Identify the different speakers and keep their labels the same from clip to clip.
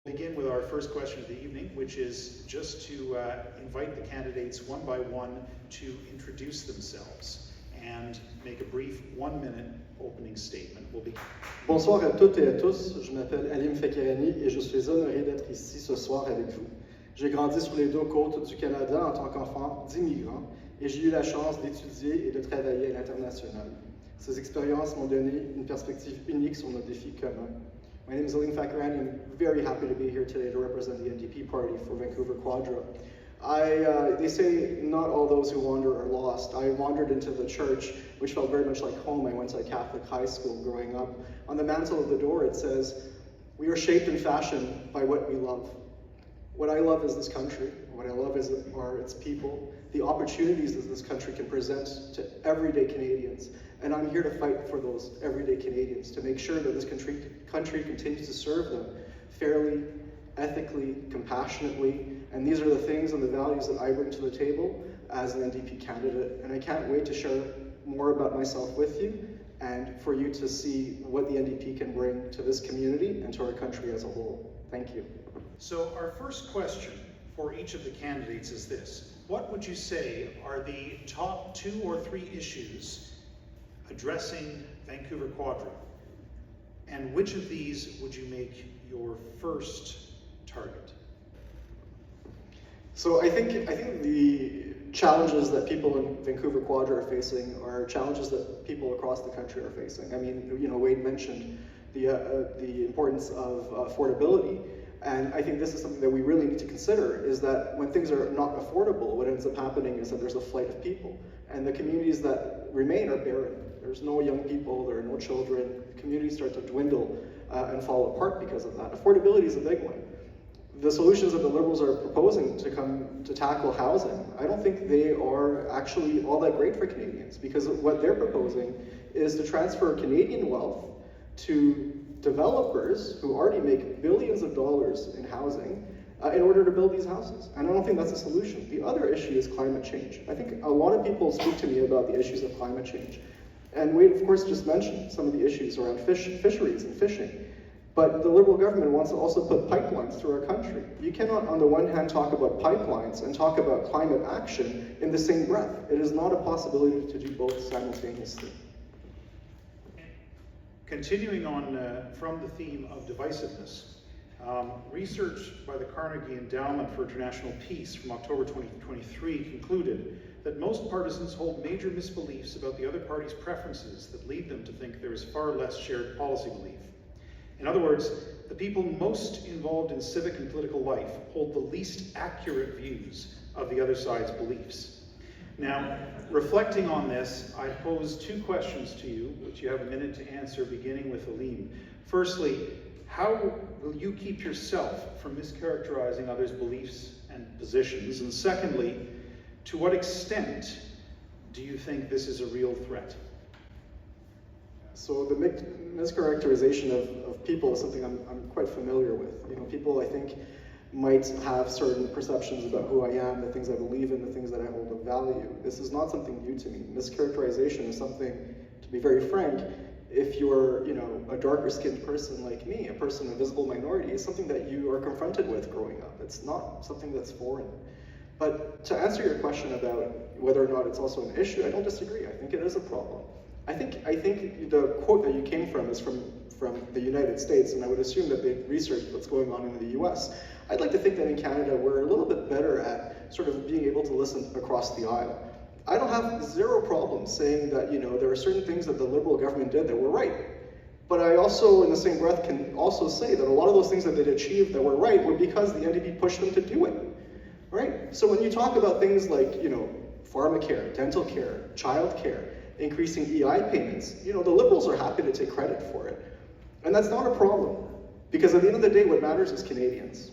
Speaker 1: Begin with our first question of the evening, which is just to invite the candidates one by one to introduce themselves and make a brief 1-minute opening statement.
Speaker 2: Bonsoir à toutes et à tous, je m'appelle Alim Fakirani et je suis honoré d'être ici ce soir avec vous. J'ai grandi sur les deux côtes du Canada en tant qu'enfant d'immigrants et j'ai eu la chance d'étudier et de travailler à l'international. Ces expériences m'ont donné une perspective unique sur nos défis communs. My name is Alim Fakirani. I'm very happy to be here today to represent the NDP party for Vancouver Quadra. They say not all those who wander are lost. I wandered into the church, which felt very much like home. I went to a Catholic high school growing up. On the mantle of the door it says, "We are shaped and fashioned by what we love." What I love is this country. What I love are its people, the opportunities that this country can present to everyday Canadians. And I'm here to fight for those everyday Canadians, to make sure that this country continues to serve them fairly, ethically, compassionately. And these are the things and the values that I bring to the table as an NDP candidate. And I can't wait to share more about myself with you and for you to see what the NDP can bring to this community and to our country as a whole. Thank you.
Speaker 1: So our first question for each of the candidates is this. What would you say are the top 2 or 3 issues addressing Vancouver Quadra? And which of these would you make your first target?
Speaker 2: So I think the challenges that people in Vancouver Quadra are facing are challenges that people across the country are facing. I mean, Wade mentioned the importance of affordability. And I think this is something that we really need to consider, is that when things are not affordable, what ends up happening is that there's a flight of people. And the communities that remain are barren. There's no young people, there are no children. Communities start to dwindle and fall apart because of that. Affordability is a big one. The solutions that the Liberals are proposing to tackle housing, I don't think they are actually all that great for Canadians, because what they're proposing is to transfer Canadian wealth to developers who already make billions of dollars in housing in order to build these houses. And I don't think that's a solution. The other issue is climate change. I think a lot of people speak to me about the issues of climate change. And Wade, of course, just mentioned some of the issues around fisheries and fishing. But the Liberal government wants to also put pipelines through our country. You cannot, on the one hand, talk about pipelines and talk about climate action in the same breath. It is not a possibility to do both simultaneously.
Speaker 1: Continuing on from the theme of divisiveness, research by the Carnegie Endowment for International Peace from October 2023 concluded that most partisans hold major misbeliefs about the other party's preferences that lead them to think there is far less shared policy belief. In other words, the people most involved in civic and political life hold the least accurate views of the other side's beliefs. Now, reflecting on this, I pose 2 questions to you, which you have a minute to answer, beginning with Alim. Firstly, how will you keep yourself from mischaracterizing others' beliefs and positions? And secondly, to what extent do you think this is a real threat?
Speaker 2: So the mischaracterization of people is something I'm quite familiar with. People, I think, might have certain perceptions about who I am, the things I believe in, the things that I hold of value. This is not something new to me. Mischaracterization is something, to be very frank, if you're a darker skinned person like me, a person, a visible minority, is something that you are confronted with growing up. It's not something that's foreign. But to answer your question about whether or not it's also an issue, I don't disagree. I think it is a problem. I think the quote that you came from is from the United States, and I would assume that they've researched what's going on in the US. I'd like to think that in Canada we're a little bit better at sort of being able to listen across the aisle. I don't have zero problem saying that there are certain things that the Liberal government did that were right. But I also, in the same breath, can also say that a lot of those things that they'd achieved that were right were because the NDP pushed them to do it, right? So when you talk about things like, pharmacare, dental care, child care, increasing EI payments, the Liberals are happy to take credit for it. And that's not a problem, because at the end of the day, what matters is Canadians.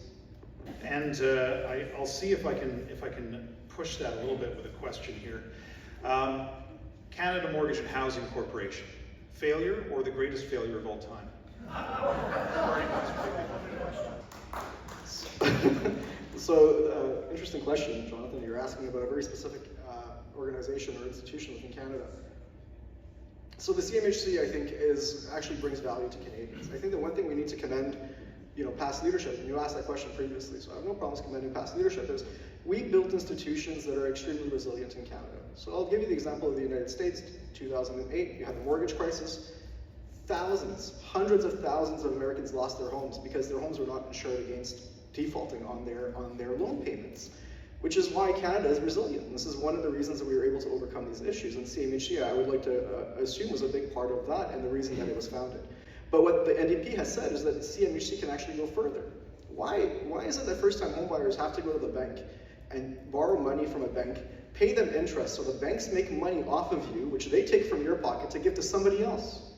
Speaker 1: And I'll see if I can push that a little bit with a question here. Canada Mortgage and Housing Corporation, failure or the greatest failure of all time?
Speaker 2: So, interesting question, Jonathan. You're asking about a very specific organization or institution within Canada. So the CMHC, I think, actually brings value to Canadians. I think the one thing we need to commend past leadership, and you asked that question previously, so I have no problems commending past leadership, is we built institutions that are extremely resilient in Canada. So I'll give you the example of the United States. 2008, you had the mortgage crisis. Thousands, hundreds of thousands of Americans lost their homes because their homes were not insured against defaulting on their loan payments, which is why Canada is resilient. And this is one of the reasons that we were able to overcome these issues. And CMHC, I would like to assume, was a big part of that and the reason that it was founded. But what the NDP has said is that CMHC can actually go further. Why is it that first-time homebuyers have to go to the bank and borrow money from a bank, pay them interest, so the banks make money off of you, which they take from your pocket to give to somebody else?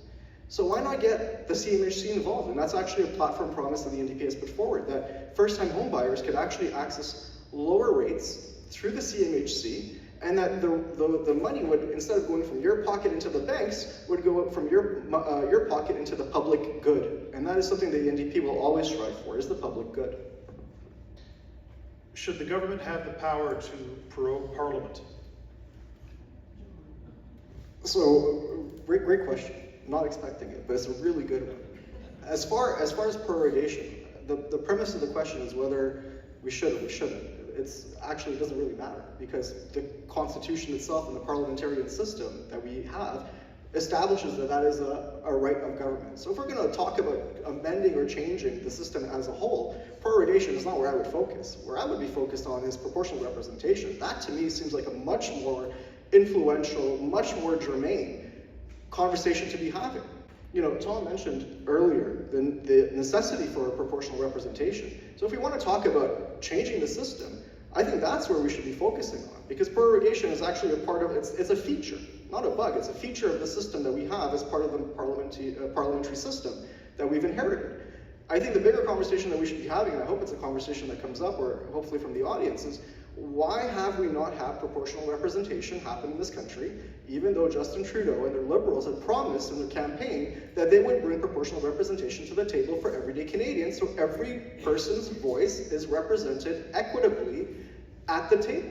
Speaker 2: So why not get the CMHC involved? And that's actually a platform promise that the NDP has put forward, that first-time homebuyers could actually access lower rates through the CMHC, and that the money would, instead of going from your pocket into the banks, would go from your pocket into the public good. And that is something that the NDP will always strive for, is the public good.
Speaker 1: Should the government have the power to prorogue Parliament?
Speaker 2: So, great question. Not expecting it, but it's a really good one. As far as prorogation, the premise of the question is whether we should or we shouldn't. It doesn't really matter, because the Constitution itself and the parliamentarian system that we have establishes that is a right of government. So if we're going to talk about amending or changing the system as a whole, prorogation is not where I would focus. Where I would be focused on is proportional representation. That to me seems like a much more influential, much more germane conversation to be having. Tom mentioned earlier the necessity for a proportional representation. So if we want to talk about changing the system, I think that's where we should be focusing on, because prorogation is actually a part of, it's a feature, not a bug, it's a feature of the system that we have as part of the parliamentary system that we've inherited. I think the bigger conversation that we should be having, and I hope it's a conversation that comes up, or hopefully from the audience, is why have we not had proportional representation happen in this country, even though Justin Trudeau and the Liberals had promised in their campaign that they would bring proportional representation to the table for everyday Canadians, so every person's voice is represented equitably at the table.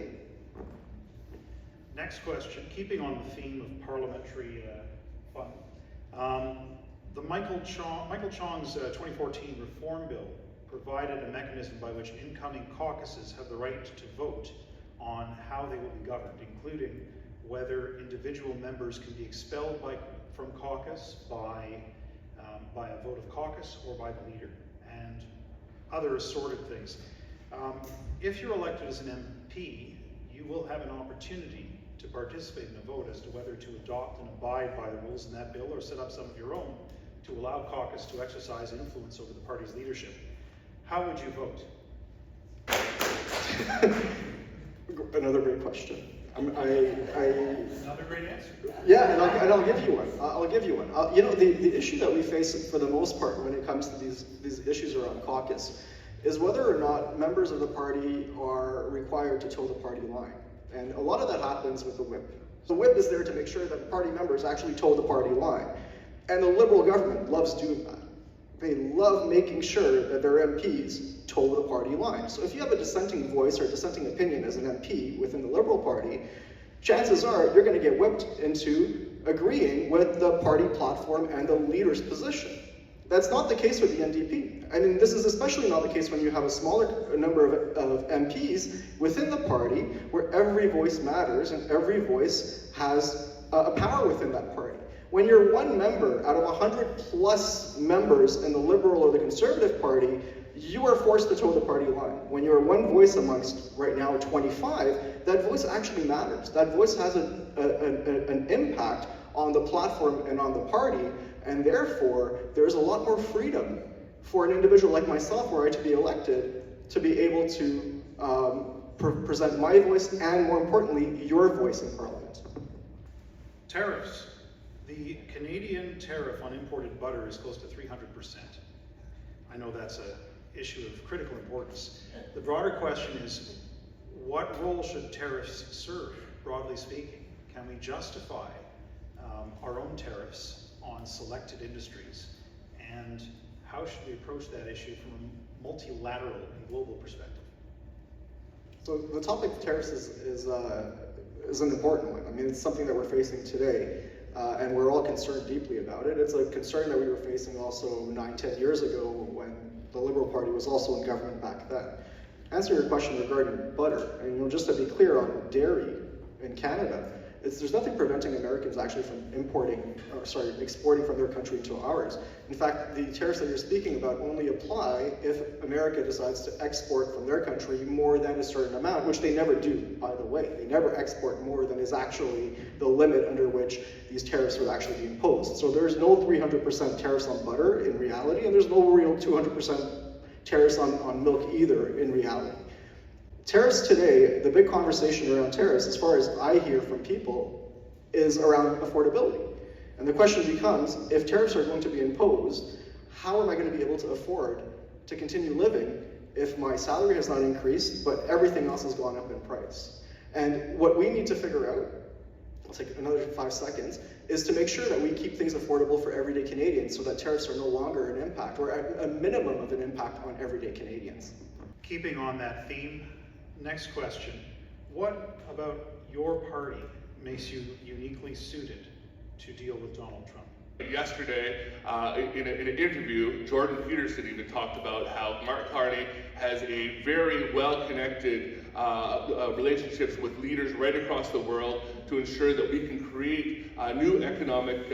Speaker 1: Next question, keeping on the theme of parliamentary fun. The Michael Chong's 2014 reform bill provided a mechanism by which incoming caucuses have the right to vote on how they will be governed, including whether individual members can be expelled from caucus by a vote of caucus or by the leader, and other assorted things. If you're elected as an MP, you will have an opportunity to participate in a vote as to whether to adopt and abide by the rules in that bill or set up some of your own to allow caucus to exercise influence over the party's leadership. How would you vote?
Speaker 2: Another great question.
Speaker 1: Another great answer.
Speaker 2: Yeah, and I'll give you one. I'll give you one. The issue that we face for the most part when it comes to these issues around caucus is whether or not members of the party are required to toe the party line. And a lot of that happens with the whip. The whip is there to make sure that party members actually toe the party line. And the Liberal government loves doing that. They love making sure that their MPs toe the party line. So if you have a dissenting voice or a dissenting opinion as an MP within the Liberal Party, chances are you're going to get whipped into agreeing with the party platform and the leader's position. That's not the case with the NDP. I mean, this is especially not the case when you have a smaller number of MPs within the party where every voice matters and every voice has a power within that party. When you're one member out of 100 plus members in the Liberal or the Conservative Party, you are forced to toe the party line. When you're one voice amongst, right now, 25, that voice actually matters. That voice has an impact on the platform and on the party, and therefore, there's a lot more freedom for an individual like myself, were I to be elected, to be able to present my voice and, more importantly, your voice in Parliament.
Speaker 1: Tariffs. The Canadian tariff on imported butter is close to 300%. I know that's an issue of critical importance. The broader question is, what role should tariffs serve, broadly speaking? Can we justify our own tariffs on selected industries? And how should we approach that issue from a multilateral and global perspective?
Speaker 2: So the topic of tariffs is an important one. I mean, it's something that we're facing today. and we're all concerned deeply about it. It's a concern that we were facing also 9-10 years ago when the Liberal Party was also in government back then. Answer your question regarding butter, and just to be clear on dairy in Canada, there's nothing preventing Americans actually from exporting from their country to ours. In fact, the tariffs that you're speaking about only apply if America decides to export from their country more than a certain amount, which they never do, by the way. They never export more than is actually the limit under which these tariffs would actually be imposed. So there's no 300% tariffs on butter in reality, and there's no real 200% tariffs on milk either in reality. Tariffs today, the big conversation around tariffs, as far as I hear from people, is around affordability. And the question becomes, if tariffs are going to be imposed, how am I going to be able to afford to continue living if my salary has not increased, but everything else has gone up in price? And what we need to figure out, I'll take another 5 seconds, is to make sure that we keep things affordable for everyday Canadians so that tariffs are no longer an impact, or a minimum of an impact on everyday Canadians.
Speaker 1: Keeping on that theme, next question. What about your party makes you uniquely suited to deal with Donald Trump?
Speaker 3: Yesterday, in an interview, Jordan Peterson even talked about how Mark Carney has a very well-connected relationships with leaders right across the world to ensure that we can create new economic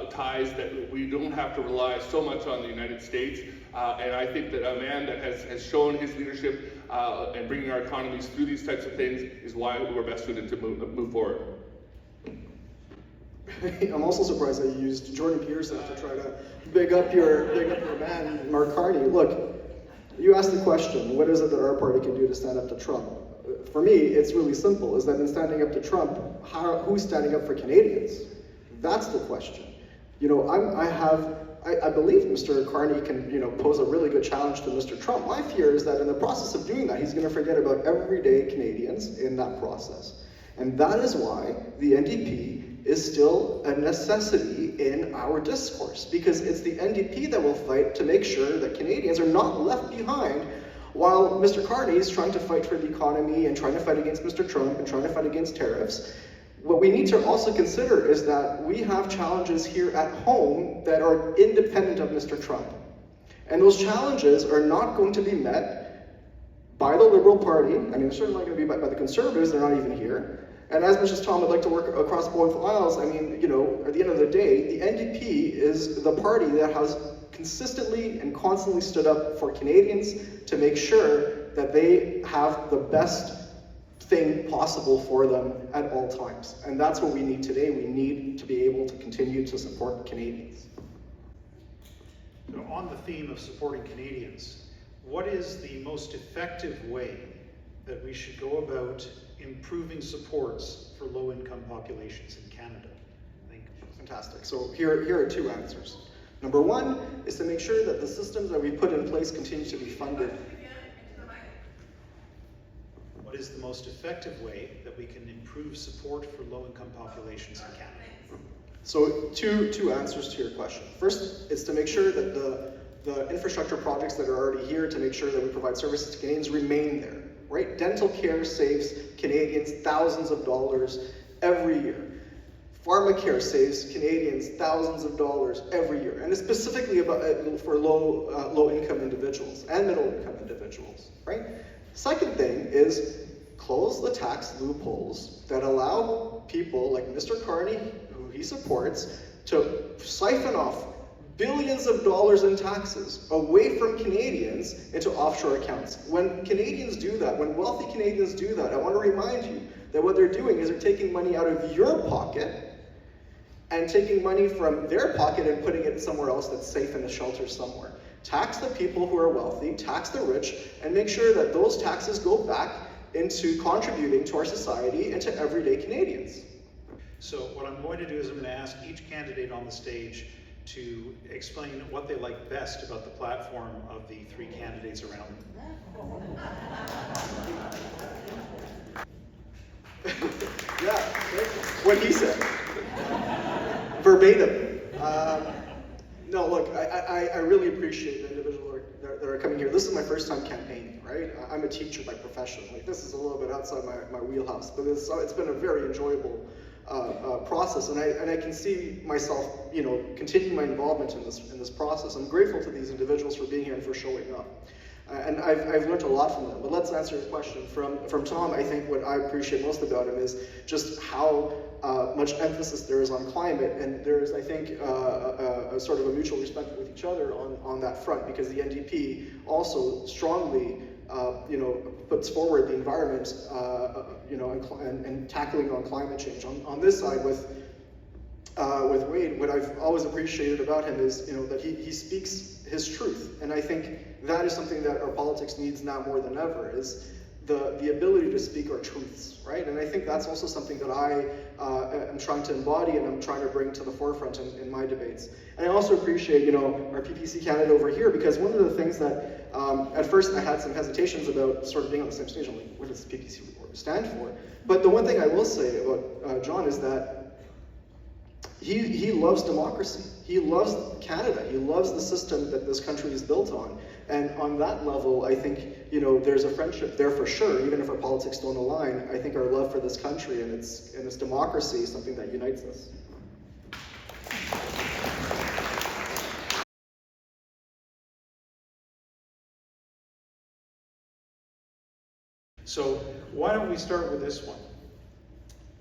Speaker 3: ties, that we don't have to rely so much on the United States. And I think that a man that has shown his leadership and bringing our economies through these types of things is why we're best suited to move forward.
Speaker 2: I'm also surprised that you used Jordan Peterson to try to big up your man, Mark Carney. Look, you asked the question, what is it that our party can do to stand up to Trump? For me, it's really simple, is that in standing up to Trump, who's standing up for Canadians? That's the question. I believe Mr. Carney can, pose a really good challenge to Mr. Trump. My fear is that in the process of doing that, he's going to forget about everyday Canadians in that process. And that is why the NDP is still a necessity in our discourse, because it's the NDP that will fight to make sure that Canadians are not left behind while Mr. Carney is trying to fight for the economy and trying to fight against Mr. Trump and trying to fight against tariffs. What we need to also consider is that we have challenges here at home that are independent of Mr. Trump. And those challenges are not going to be met by the Liberal Party. I mean, they're certainly not going to be met by the Conservatives, they're not even here. And as much as Tom would like to work across both aisles, I mean, at the end of the day, the NDP is the party that has consistently and constantly stood up for Canadians to make sure that they have the best thing possible for them at all times. And that's what we need today. We need to be able to continue to support Canadians.
Speaker 1: So on the theme of supporting Canadians, what is the most effective way that we should go about improving supports for low-income populations in Canada?
Speaker 2: Fantastic. So here are 2 answers. Number 1 is to make sure that the systems that we put in place continue to be funded.
Speaker 1: What is the most effective way that we can improve support for low-income populations in Canada?
Speaker 2: So two answers to your question. First, it's to make sure that the infrastructure projects that are already here to make sure that we provide services to Canadians remain there, right? Dental care saves Canadians thousands of dollars every year. Pharmacare saves Canadians thousands of dollars every year, and it's specifically for low-income individuals and middle-income individuals, right? Second thing is close the tax loopholes that allow people like Mr. Carney, who he supports, to siphon off billions of dollars in taxes away from Canadians into offshore accounts. When Canadians do that, when wealthy Canadians do that, I want to remind you that what they're doing is they're taking money out of your pocket and taking money from their pocket and putting it somewhere else that's safe in a shelter somewhere. Tax the people who are wealthy, tax the rich, and make sure that those taxes go back into contributing to our society and to everyday Canadians.
Speaker 1: So what I'm going to do is I'm going to ask each candidate on the stage to explain what they like best about the platform of the 3 candidates around them.
Speaker 2: Yeah, what he said. Verbatim. No, look, I really appreciate the individuals that are coming here. This is my first time campaigning, right? I'm a teacher by profession. Like, this is a little bit outside my wheelhouse, but it's been a very enjoyable process, and I can see myself, you know, continuing my involvement in this process. I'm grateful to these individuals for being here and for showing up. And I've learned a lot from them. But let's answer your question. From Tom, I think what I appreciate most about him is just how much emphasis there is on climate, and there's, I think, a sort of a mutual respect with each other on that front, because the NDP also strongly, you know, puts forward the environment, you know, and tackling on climate change. On this side, with Wade, what I've always appreciated about him is, you know, that he speaks his truth, and I think that is something that our politics needs now more than ever, is the ability to speak our truths, right? And I think that's also something that I am trying to embody and I'm trying to bring to the forefront in my debates. And I also appreciate, you know, our PPC candidate over here, because one of the things that at first I had some hesitations about sort of being on the same stage. I'm like, what does the PPC stand for? But the one thing I will say about John is that he loves democracy. He loves Canada. He loves the system that this country is built on. And on that level, I think, you know, there's a friendship there for sure. Even if our politics don't align, I think our love for this country and its democracy is something that unites us.
Speaker 1: So why don't we start with this one?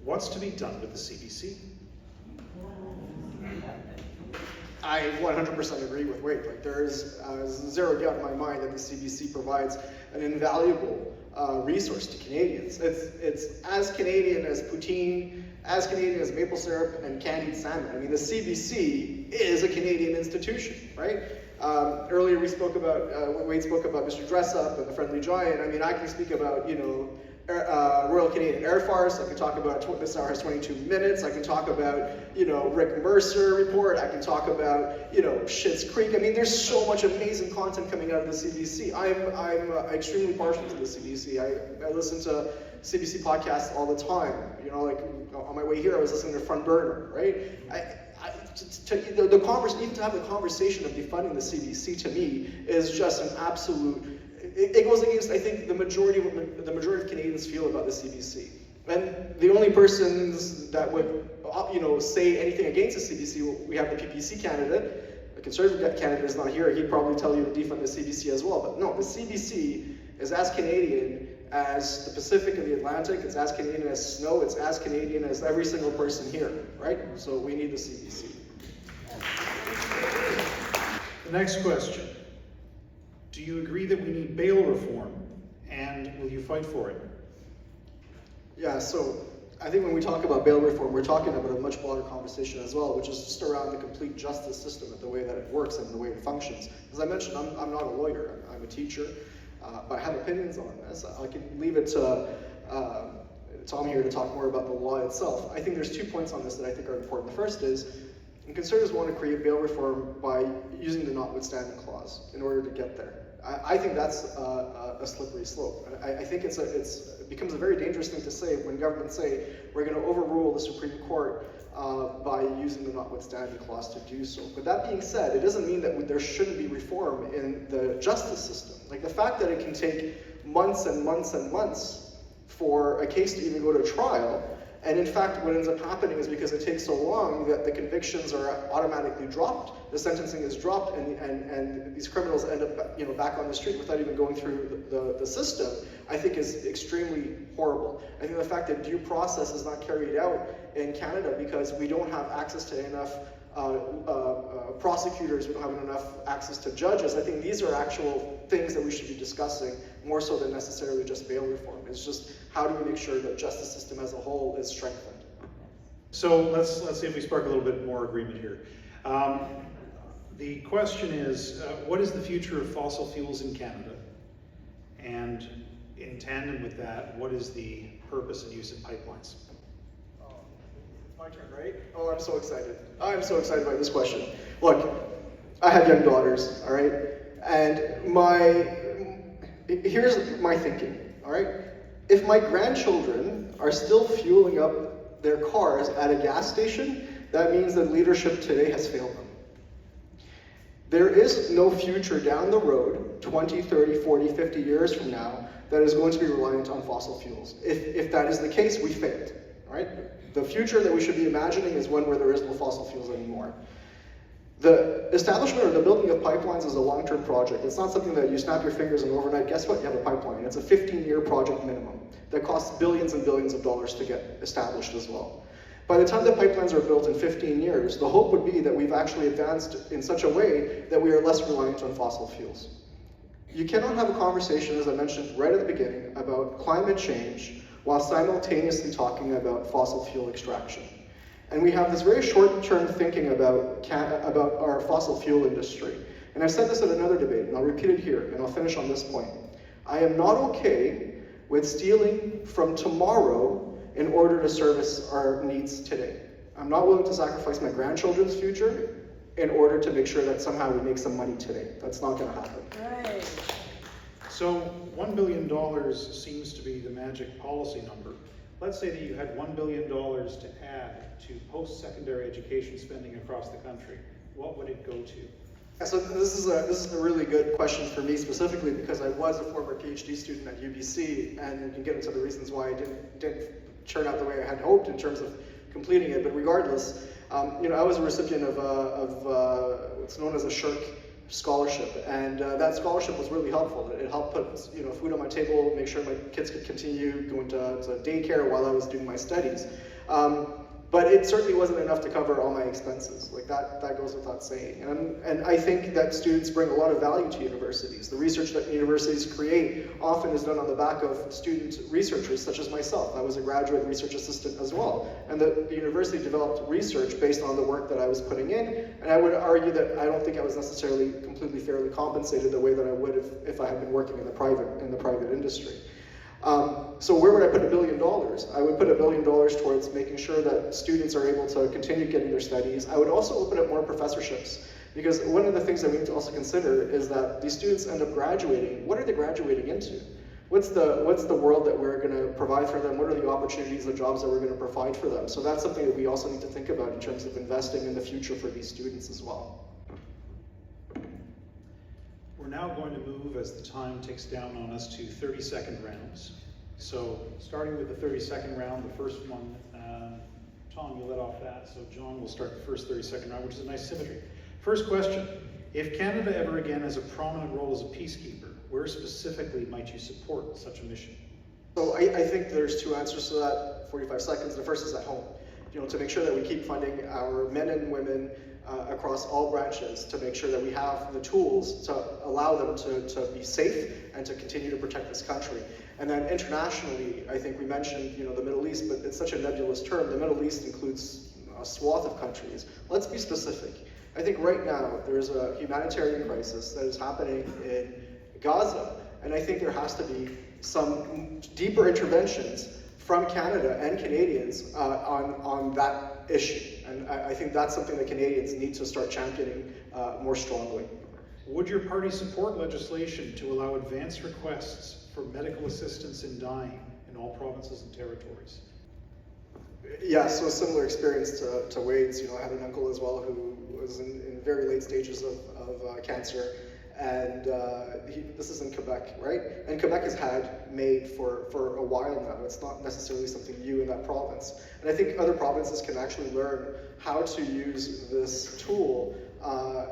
Speaker 1: What's to be done with the CBC?
Speaker 2: I 100% agree with Wade. Like, there is zero doubt in my mind that the CBC provides an invaluable resource to Canadians. It's as Canadian as poutine, as Canadian as maple syrup and candied salmon. I mean, the CBC is a Canadian institution, right? Earlier we spoke about, Wade spoke about Mr. Dressup and the Friendly Giant. I mean, I can speak about, you know, Royal Canadian Air Force. I can talk about This Hour Has 22 Minutes. I can talk about, you know, Rick Mercer report. I can talk about, you know, Schitt's Creek. I mean, there's so much amazing content coming out of the CBC. I'm extremely partial to the CBC. I listen to CBC podcasts all the time. You know, like on my way here, I was listening to Front Burner, right? Even to have the conversation of defunding the CBC, to me, is just an absolute. It goes against, I think, the majority of Canadians feel about the CBC. And the only persons that would, you know, say anything against the CBC, we have the PPC candidate. The Conservative candidate is not here. He'd probably tell you to defund the CBC as well. But no, the CBC is as Canadian as the Pacific and the Atlantic. It's as Canadian as snow. It's as Canadian as every single person here, right? So we need the CBC.
Speaker 1: The next question. Do you agree that we need bail reform, and will you fight for it?
Speaker 2: Yeah, so I think when we talk about bail reform, we're talking about a much broader conversation as well, which is just around the complete justice system and the way that it works and the way it functions. As I mentioned, I'm not a lawyer, I'm a teacher, but I have opinions on this. I can leave it to Tom here to talk more about the law itself. I think there's 2 points on this that I think are important. The first is, Conservatives want to create bail reform by using the Notwithstanding clause in order to get there. I think that's a slippery slope. I think it becomes a very dangerous thing to say when governments say we're going to overrule the Supreme Court by using the Notwithstanding clause to do so. But that being said, it doesn't mean that there shouldn't be reform in the justice system. Like, the fact that it can take months and months and months for a case to even go to trial, and in fact, what ends up happening is because it takes so long that the convictions are automatically dropped, the sentencing is dropped, and these criminals end up, you know, back on the street without even going through the system, I think is extremely horrible. I think the fact that due process is not carried out in Canada because we don't have access to enough prosecutors, we don't have enough access to judges. I think these are actual things that we should be discussing more so than necessarily just bail reform. It's just how do we make sure that justice system as a whole is strengthened.
Speaker 1: So let's see if we spark a little bit more agreement here. The question is, what is the future of fossil fuels in Canada? And in tandem with that, what is the purpose and use of pipelines?
Speaker 2: My turn, right? Oh, I'm so excited. I'm so excited by this question. Look, I have young daughters, all right? And here's my thinking, all right? If my grandchildren are still fueling up their cars at a gas station, that means that leadership today has failed them. There is no future down the road, 20, 30, 40, 50 years from now, that is going to be reliant on fossil fuels. If that is the case, we failed. right? The future that we should be imagining is one where there is no fossil fuels anymore. The establishment or the building of pipelines is a long-term project. It's not something that you snap your fingers and overnight, guess what, you have a pipeline. It's a 15-year project minimum that costs billions and billions of dollars to get established as well. By the time the pipelines are built in 15 years, the hope would be that we've actually advanced in such a way that we are less reliant on fossil fuels. You cannot have a conversation, as I mentioned right at the beginning, about climate change while simultaneously talking about fossil fuel extraction. And we have this very short-term thinking about our fossil fuel industry. And I've said this at another debate, and I'll repeat it here, and I'll finish on this point. I am not okay with stealing from tomorrow in order to service our needs today. I'm not willing to sacrifice my grandchildren's future in order to make sure that somehow we make some money today. That's not going to happen.
Speaker 4: Right.
Speaker 1: So $1 billion seems to be the magic policy number. Let's say that you had $1 billion to add to post-secondary education spending across the country. What would it go to?
Speaker 2: Yeah, so this is a really good question for me specifically because I was a former PhD student at UBC, and you can get into the reasons why I didn't turn out the way I had hoped in terms of completing it. But regardless, I was a recipient of what's known as a SHIRK scholarship, and that scholarship was really helpful. It helped put food on my table, make sure my kids could continue going to daycare while I was doing my studies. But it certainly wasn't enough to cover all my expenses. Like that goes without saying. And I think that students bring a lot of value to universities. The research that universities create often is done on the back of student researchers such as myself. I was a graduate research assistant as well. And the university developed research based on the work that I was putting in. And I would argue that I don't think I was necessarily completely fairly compensated the way that I would if I had been working in the private industry. So where would I put $1 billion? I would put $1 billion towards making sure that students are able to continue getting their studies. I would also open up more professorships, because one of the things that we need to also consider is that these students end up graduating. What are they graduating into? What's the world that we're going to provide for them? What are the opportunities, the jobs that we're going to provide for them? So that's something that we also need to think about in terms of investing in the future for these students as well.
Speaker 1: We're now going to move, as the time ticks down on us, to 30-second rounds. So starting with the 30-second round, the first one, Tom, you led off that, so John will start the first 30-second round, which is a nice symmetry. First question, if Canada ever again has a prominent role as a peacekeeper, where specifically might you support such a mission?
Speaker 2: So I think there's two answers to that, 45 seconds. The first is at home. To make sure that we keep funding our men and women across all branches, to make sure that we have the tools to allow them to be safe and to continue to protect this country. And then internationally, I think we mentioned the Middle East, but it's such a nebulous term. The Middle East includes a swath of countries. Let's be specific. I think right now there's a humanitarian crisis that is happening in Gaza, and I think there has to be some deeper interventions from Canada and Canadians on that issue. And I think that's something that Canadians need to start championing more strongly.
Speaker 1: Would your party support legislation to allow advance requests for medical assistance in dying in all provinces and territories?
Speaker 2: Yeah, so a similar experience to Wade's. I had an uncle as well who was in very late stages of cancer. And this is in Quebec, right? And Quebec has had MAID for a while now. It's not necessarily something new in that province. And I think other provinces can actually learn how to use this tool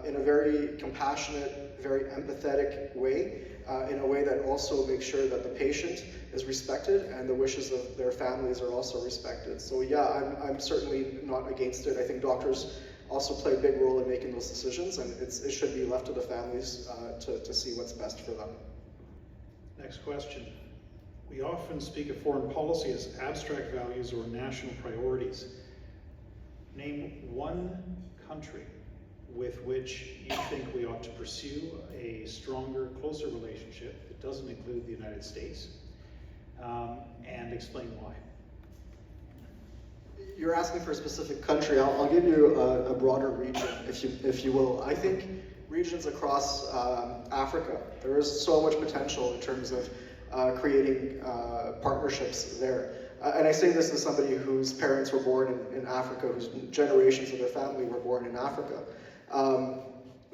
Speaker 2: in a very compassionate, very empathetic way, in a way that also makes sure that the patient is respected and the wishes of their families are also respected. So yeah, I'm certainly not against it. I think doctors also play a big role in making those decisions, and it should be left to the families to see what's best for them.
Speaker 1: Next question. We often speak of foreign policy as abstract values or national priorities. Name one country with which you think we ought to pursue a stronger, closer relationship that doesn't include the United States, and explain why.
Speaker 2: You're asking for a specific country. I'll give you a broader region, if you will. I think regions across Africa, there is so much potential in terms of creating partnerships there. And I say this as somebody whose parents were born in Africa, whose generations of their family were born in Africa.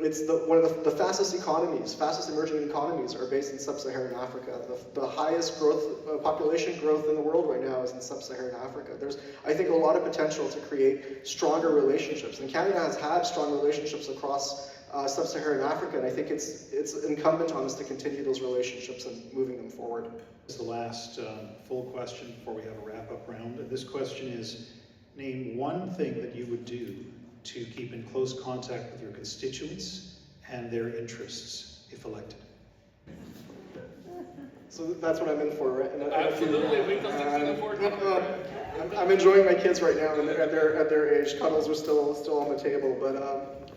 Speaker 2: It's one of the fastest economies, fastest emerging economies are based in sub-Saharan Africa. The highest growth, population growth in the world right now is in sub-Saharan Africa. There's, I think, a lot of potential to create stronger relationships. And Canada has had strong relationships across sub-Saharan Africa, and I think it's incumbent on us to continue those relationships and moving them forward.
Speaker 1: This is the last full question before we have a wrap-up round. And this question is, name one thing that you would do to keep in close contact with your constituents and their interests if elected.
Speaker 2: So that's what I'm in for, right?
Speaker 3: Absolutely, we've done this before.
Speaker 2: I'm enjoying my kids right now, and at their age, cuddles are still on the table. But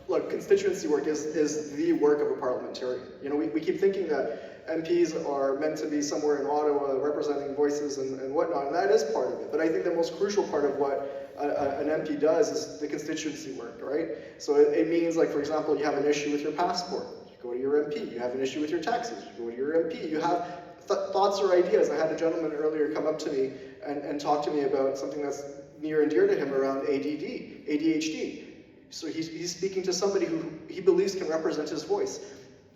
Speaker 2: look, constituency work is the work of a parliamentarian. You know, we keep thinking that MPs are meant to be somewhere in Ottawa representing voices and whatnot, and that is part of it. But I think the most crucial part of what an MP does is the constituency work, right? So it means, like, for example, you have an issue with your passport, you go to your MP. You have an issue with your taxes, you go to your MP. You have thoughts or ideas. I had a gentleman earlier come up to me and talk to me about something that's near and dear to him around ADHD. So he's speaking to somebody who he believes can represent his voice.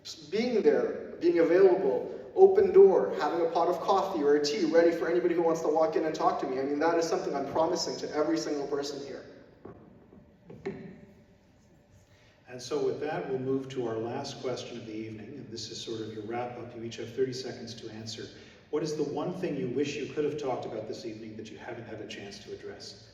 Speaker 2: Just being there, being available, open door, having a pot of coffee or a tea ready for anybody who wants to walk in and talk to me. I mean, that is something I'm promising to every single person here.
Speaker 1: And so with that, we'll move to our last question of the evening. And this is sort of your wrap-up. You each have 30 seconds to answer. What is the one thing you wish you could have talked about this evening that you haven't had a chance to address?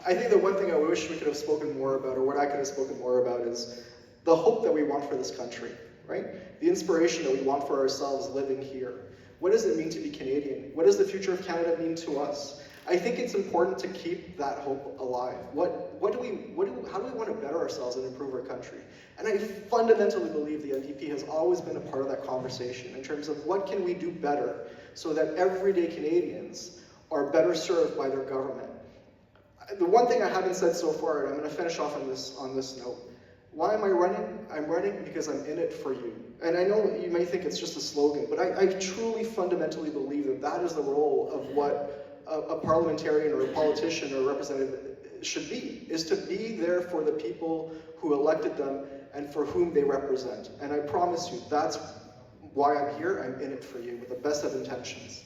Speaker 2: I think the one thing I wish we could have spoken more about, or what I could have spoken more about, is the hope that we want for this country, right? The inspiration that we want for ourselves living here. What does it mean to be Canadian? What does the future of Canada mean to us? I think it's important to keep that hope alive. How do we want to better ourselves and improve our country? And I fundamentally believe the NDP has always been a part of that conversation in terms of what can we do better so that everyday Canadians are better served by their government. The one thing I haven't said so far, and I'm going to finish off on this note. Why am I running? I'm running because I'm in it for you. And I know you may think it's just a slogan, but I truly fundamentally believe that that is the role of what a parliamentarian or a politician or a representative should be, is to be there for the people who elected them and for whom they represent. And I promise you, that's why I'm here. I'm in it for you with the best of intentions.